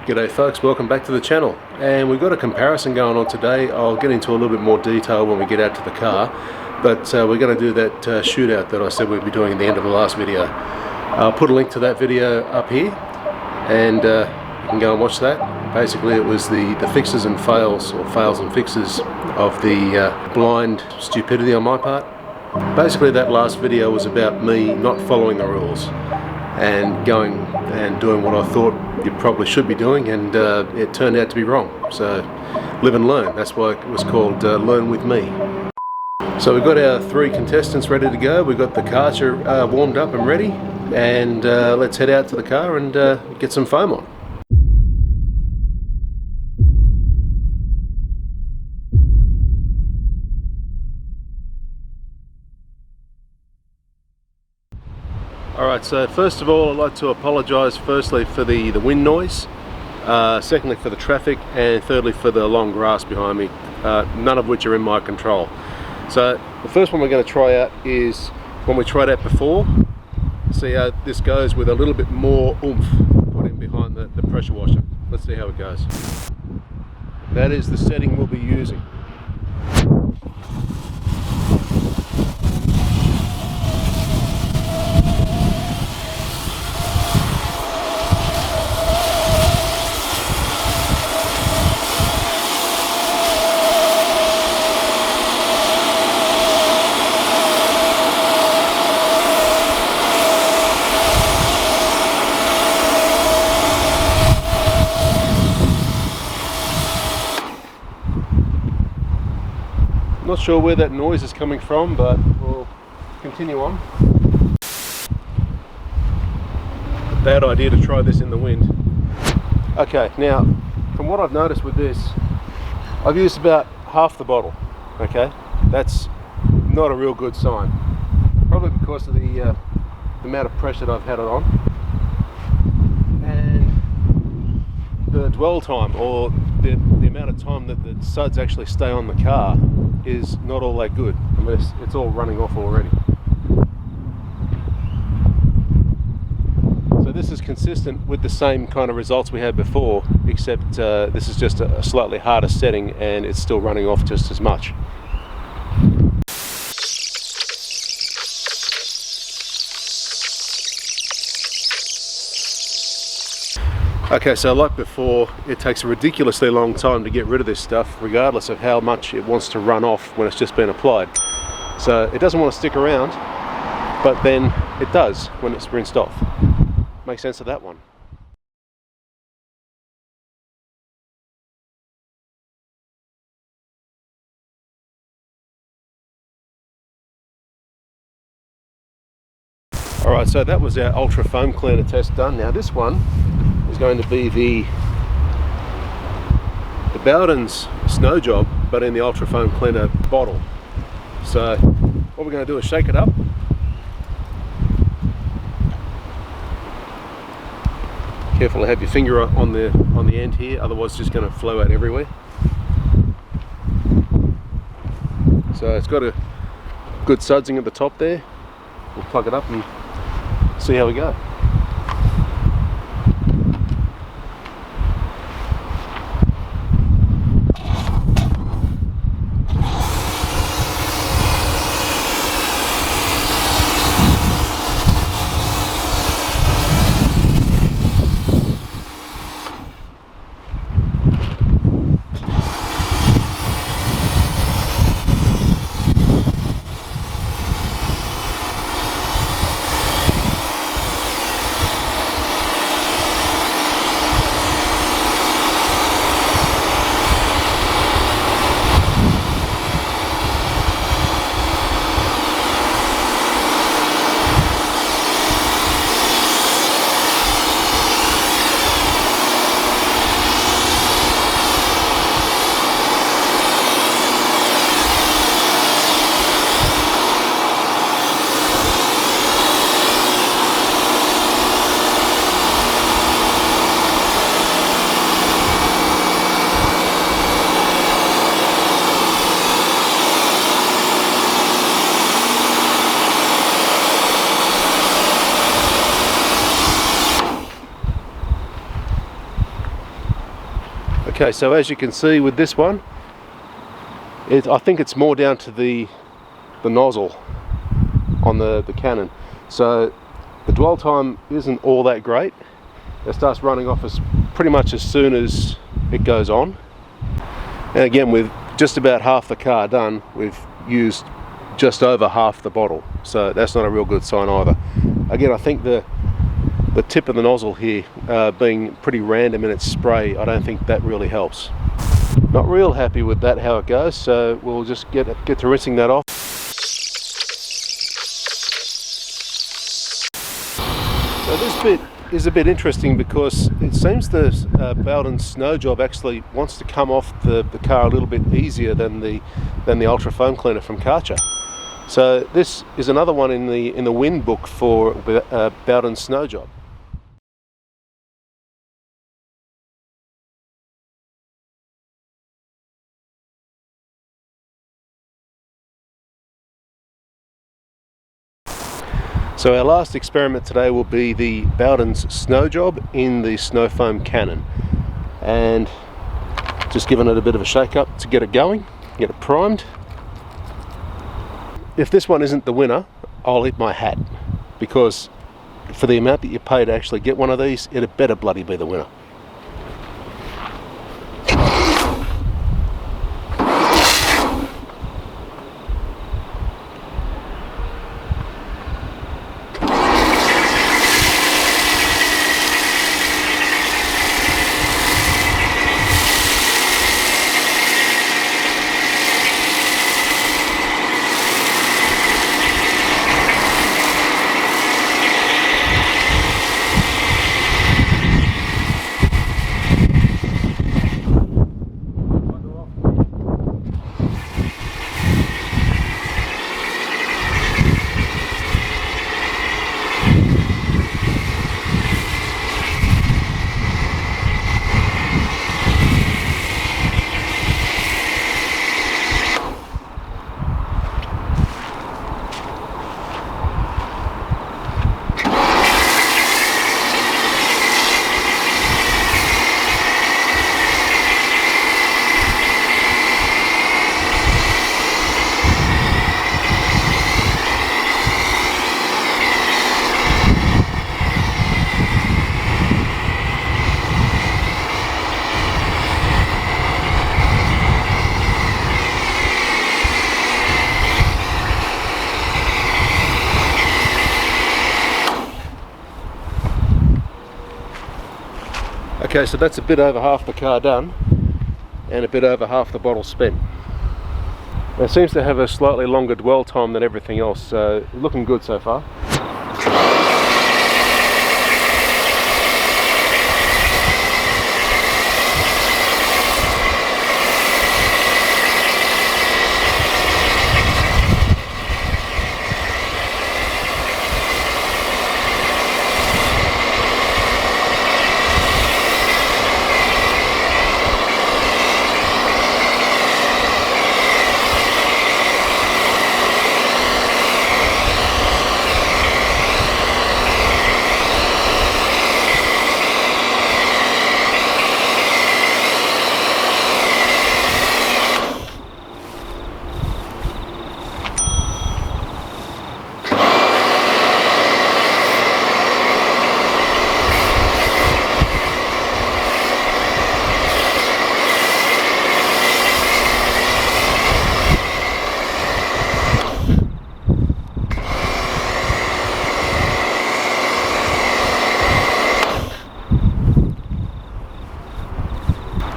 G'day folks, welcome back to the channel. And we've got a comparison going on today. I'll get into a little bit more detail when we get out to the car, but we're going to do that shootout that I said we'd be doing at the end of the last video. I'll put a link to that video up here and you can go and watch that. Basically it was the fixes and fails, or fails and fixes, of the blind stupidity on my part. Basically that last video was about me not following the rules and going and doing what I thought you probably should be doing, and it turned out to be wrong. So live and learn. That's why it was called Learn With Me. So we've got our 3 contestants ready to go. We've got the Karcher warmed up and ready, and let's head out to the car and get some foam on. Alright, so first of all I'd like to apologise firstly for the wind noise, secondly for the traffic, and thirdly for the long grass behind me, none of which are in my control. So the first one we're going to try out is one we tried out before. See how this goes with a little bit more oomph put in behind the pressure washer. Let's see how it goes. That is the setting we'll be using. Not sure where that noise is coming from, but we'll continue on. Bad idea to try this in the wind. Okay, now from what I've noticed with this, I've used about half the bottle. Okay, that's not a real good sign. Probably because of the amount of pressure that I've had it on, and the dwell time, or the amount of time that the suds actually stay on the car, is not all that good. I mean, it's all running off already. So this is consistent with the same kind of results we had before, except this is just a slightly harder setting and it's still running off just as much. Okay, so like before, it takes a ridiculously long time to get rid of this stuff, regardless of how much it wants to run off when it's just been applied. So it doesn't want to stick around, but then it does when it's rinsed off. Makes sense of that one. Alright, so that was our ultra foam cleaner test done. Now this one is going to be the Bowdens snow job, but in the ultra foam cleaner bottle. So what we're going to do is shake it up. Careful to have your finger on the end here, otherwise it's just going to flow out everywhere. So it's got a good sudsing at the top there. We'll plug it up and see how we go. Okay, so as you can see with this one, I think it's more down to the nozzle on the cannon. So the dwell time isn't all that great. It starts running off pretty much as soon as it goes on. And again, with just about half the car done, we've used just over half the bottle, so that's not a real good sign either. Again, I think the tip of the nozzle here being pretty random in its spray, I don't think that really helps. Not real happy with that, how it goes, so we'll just get to rinsing that off. So this bit is a bit interesting because it seems the Bowden snow job actually wants to come off the car a little bit easier than the ultra foam cleaner from Karcher. So this is another one in the win book for Bowden snow job. So our last experiment today will be the Bowden's snow job in the snow foam cannon, and just giving it a bit of a shake up to get it going, get it primed. If this one isn't the winner, I'll eat my hat, because for the amount that you pay to actually get one of these, it had better bloody be the winner. Okay, so that's a bit over half the car done and a bit over half the bottle spent. It seems to have a slightly longer dwell time than everything else, so looking good so far.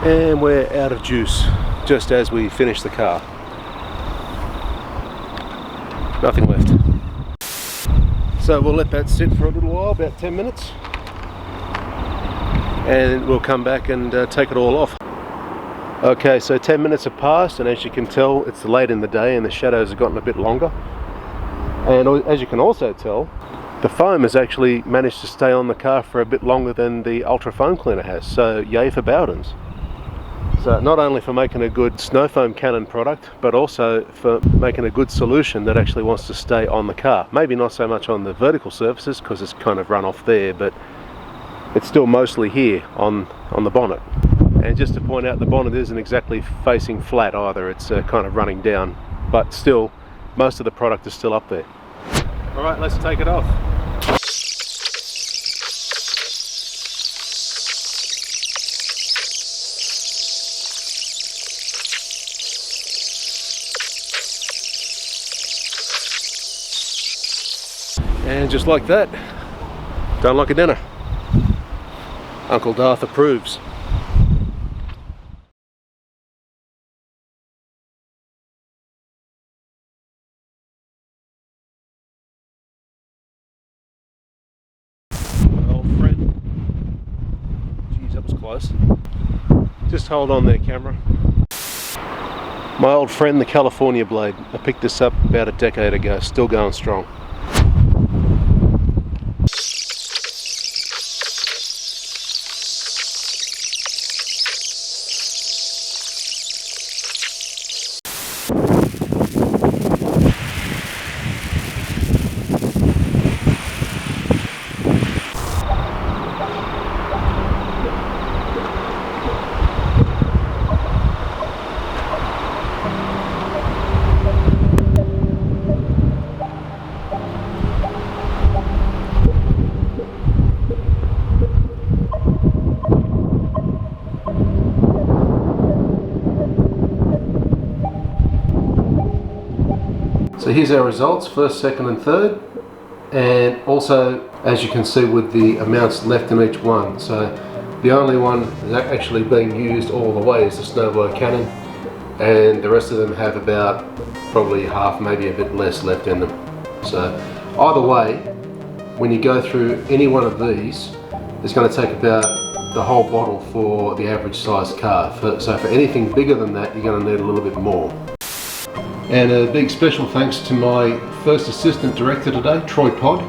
And we're out of juice just as we finish the car. Nothing left. So we'll let that sit for a little while, about 10 minutes, and we'll come back and take it all off. Okay, so 10 minutes have passed, and as you can tell, it's late in the day and the shadows have gotten a bit longer. And as you can also tell, the foam has actually managed to stay on the car for a bit longer than the ultra foam cleaner has, so yay for Bowdens. So not only for making a good snow foam cannon product, but also for making a good solution that actually wants to stay on the car. Maybe not so much on the vertical surfaces because it's kind of run off there, but it's still mostly here on the bonnet. And just to point out, the bonnet isn't exactly facing flat either, it's kind of running down, but still most of the product is still up there. Alright, let's take it off. And just like that, done like a dinner. Uncle Darth approves. My old friend. Geez, that was close. Just hold on there, camera. My old friend, the California blade. I picked this up about a decade ago, still going strong. So here's our results, first, second and third, and also as you can see with the amounts left in each one. So the only one that's actually being used all the way is the snowblower cannon, and the rest of them have about probably half, maybe a bit less left in them. So either way, when you go through any one of these, it's going to take about the whole bottle for the average size car. So for anything bigger than that, you're going to need a little bit more. And a big special thanks to my first assistant director today, Troy Pod.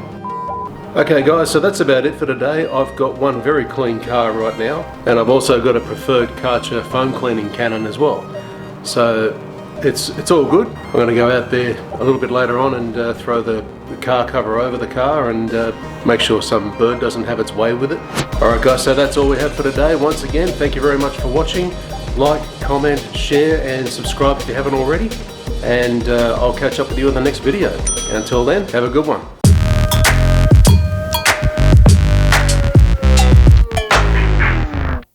Okay guys, so that's about it for today. I've got one very clean car right now, and I've also got a preferred Kärcher foam cleaning cannon as well. So it's all good. I'm going to go out there a little bit later on and throw the car cover over the car and make sure some bird doesn't have its way with it. Alright guys, so that's all we have for today. Once again, thank you very much for watching. Like, comment, share and subscribe if you haven't already. And I'll catch up with you in the next video. Until then, have a good one.